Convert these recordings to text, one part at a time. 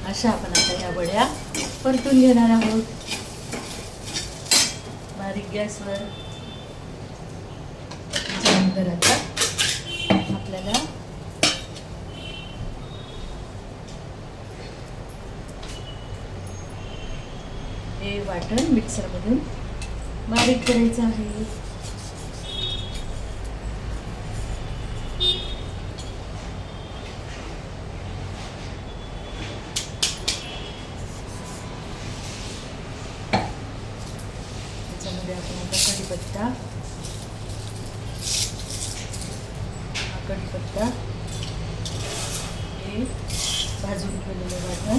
अशा आपण आता या वड्या परतून घेणार आहोत बारीक गॅसवर. त्याच्यानंतर आता आपल्याला हे वाटण मिक्सरमधून बारीक करायचं आहे. त्याच्यामध्ये आपण आता कढीपत्ता हे भाजून ठेवलेलं वाटण,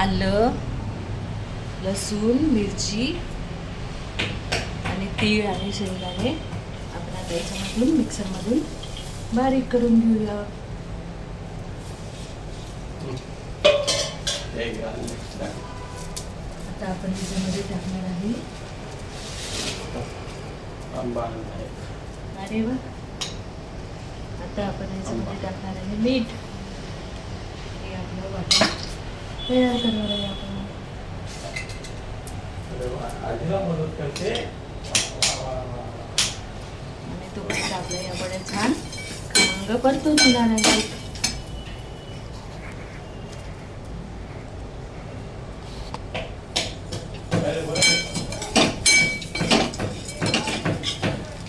आलं, लसूण, मिरची आणि तीळ आणि शेंगदाणे आपण आता याच्यामधून मिक्सरमधून बारीक करून घेऊया. आता आपण याच्यामध्ये टाकणार आहे अरे वा. आता आपण याच्यामध्ये टाकणार आहे मीठ. हे आपलं वाटण तयार करणार आहे आपण. आणि तोपर्यंत आपल्या या वड्या छान खमंग परतून होणार आहेत.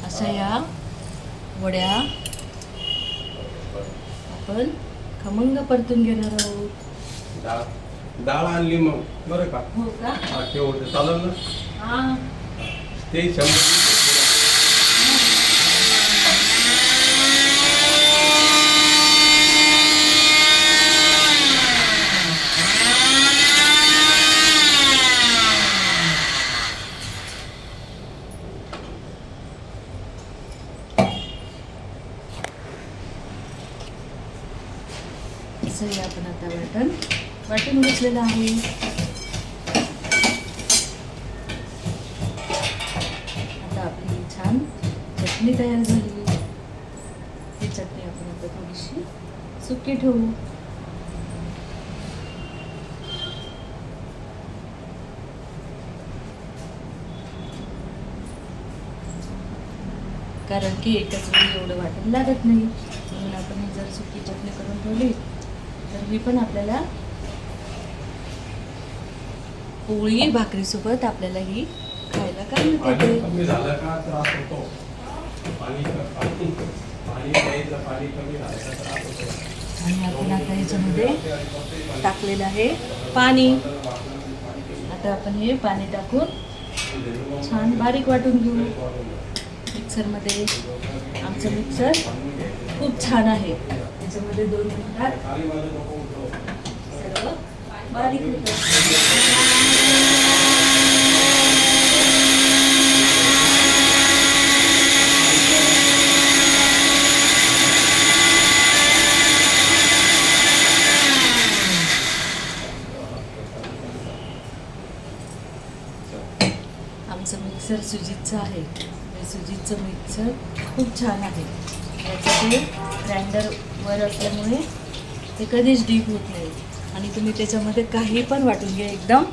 अशा या वड्या आपण खमंग परतून घेणार आहोत. डाळ आणली मग बरं का? हो का? हा ठेवते चालेल ना? हा. ते 100. असं आपण आता वाटून घेतलेलं आहे. आता आपली छान चटणी तयार झाली. ही चटणी आपण आता थोडीशी सुकी ठेवू. कारण की एकच वेळी एवढं वाटण लागत नाही, म्हणून आपण ही जर सुकी चटणी करून ठेवली तर ही पण आपल्याला पोळी भाकरीसोबत आपल्याला ही खायला काम येते. कमी झालं का त्रास होतो. पाणी कमी झालं का त्रास होतो. आणि आपण आता याच्यामध्ये टाकलेलं आहे पाणी. आता आपण हे पाणी टाकून छान बारीक वाटून घेऊ मिक्सरमध्ये. आमचं मिक्सर खूप छान आहे. त्याच्यामध्ये 2 मिनिटात सर्व बारीक होतं. आमचं मिक्सर सुजीतचं आहे. हे सुजीतचं मिक्सर खूप छान आहे. याचं ते ग्राइंडरवर असल्यामुळे ते कधीच डीप होत नाही. आणि तुम्ही त्याच्यामध्ये काही पण वाटून घ्या, एकदम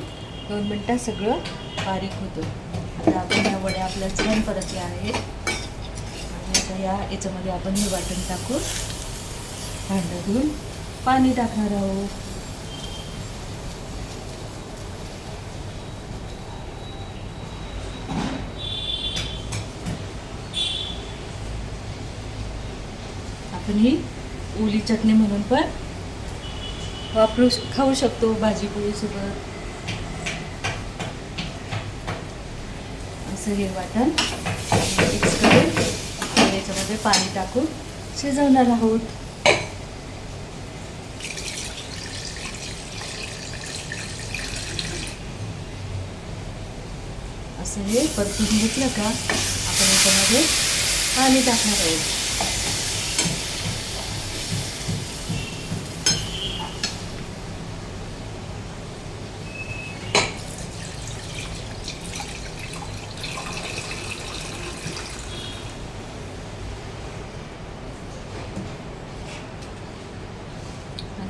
2 मिनटात सगळं बारीक होतं. आता आपण ह्या वड्या आपल्या छान परतल्या आहेत. आणि आता याच्यामध्ये आपण हे वाटण टाकून भांडं धुवून पाणी टाकणार आहोत. आपण ही ओली चटणी म्हणून पण खाऊ शकतो भाजी पोळीसोबत. असं हे वाटण मिक्स करून याच्यामध्ये पाणी टाकून शिजवणार आहोत. असं हे परतून घेतलं का आपण याच्यामध्ये पाणी टाकणार आहोत.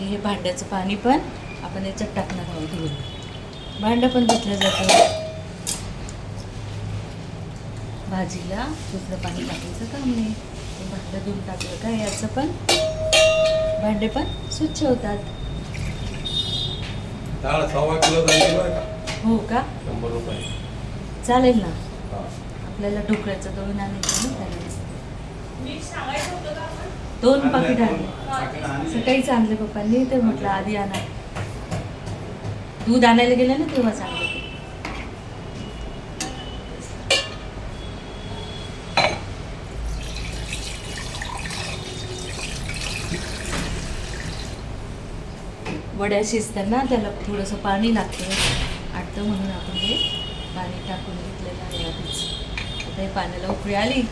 आणि हे भांड्याचं पाणी पण आपण याच्यात टाकणार आहोत घेऊन. भांडं पण धुतलं जातं. भाजीला दुसरं पाणी टाकायचं काम नाही. भांडं धुवून टाकलं का याचं पण भांडे पण स्वच्छ होतात. डाळ 1.25 किलो झाली बरं का. हो का? 100 रुपये. चालेल ना. हा. आपल्याला ढोकळ्याचं दळून आणायचं ना त्याला. 2 पाकिट आणले. सकाळीच आणले पप्पांनी. ते म्हटलं आधी आणा. दूध आणायला गेले ना तेव्हाच आणले. वड्या शिजताना त्याला थोडंसं पाणी लागतं आटतं म्हणून आपण हे पाणी टाकून घेतलेलं आहे आधीच. आता हे पाण्याला उकळी आली.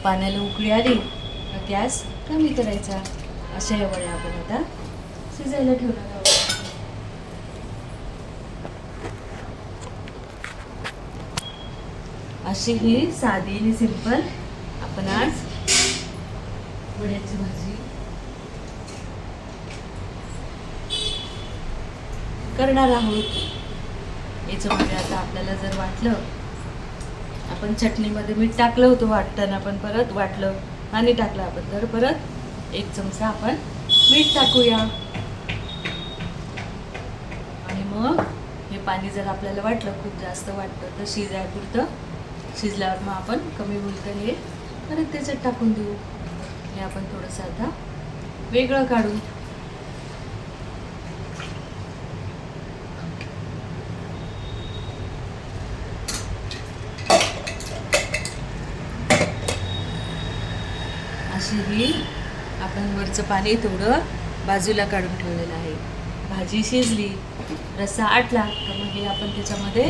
पाण्याला उकळी आली का गॅस कमी करायचा. अशा या वड्या आपण आता शिजायला ठेवणार आहोत. अशी ही साधी आणि सिंपल आपण आज वड्याची भाजी करणार आहोत. याच्यामध्ये आता आपल्याला जर वाटलं, आपण चटणीमध्ये मीठ टाकलं होतं वाटताना, पण परत वाटलं पाणी टाकलं आपण, तर परत 1 चमचा आपण मीठ टाकूया. आणि मग हे पाणी जर आपल्याला वाटलं खूप जास्त वाटतं तर शिजायपुरतं, शिजल्यावर मग आपण कमी होईल तर हे परत त्याच्यात टाकून देऊ. हे आपण थोडंसं आता वेगळं काढू. अशी ही आपण वरचं पाणी थोडं बाजूला काढून ठेवलेलं आहे. भाजी शिजली, रस्सा आटला तर मग हे आपण त्याच्यामध्ये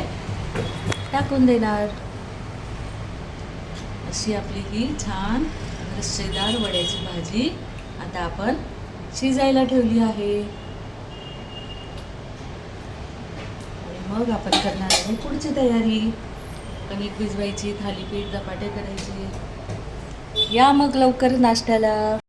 टाकून देणार. अशी आपली ही छान रस्सेदार वड्याची भाजी आता आपण शिजायला ठेवली आहे. आणि मग आपण करणार आहे पुढची तयारी. कणिक भिजवायची, थालीपीठ धपाटे करायचे. या मग लवकर नाश्त्याला.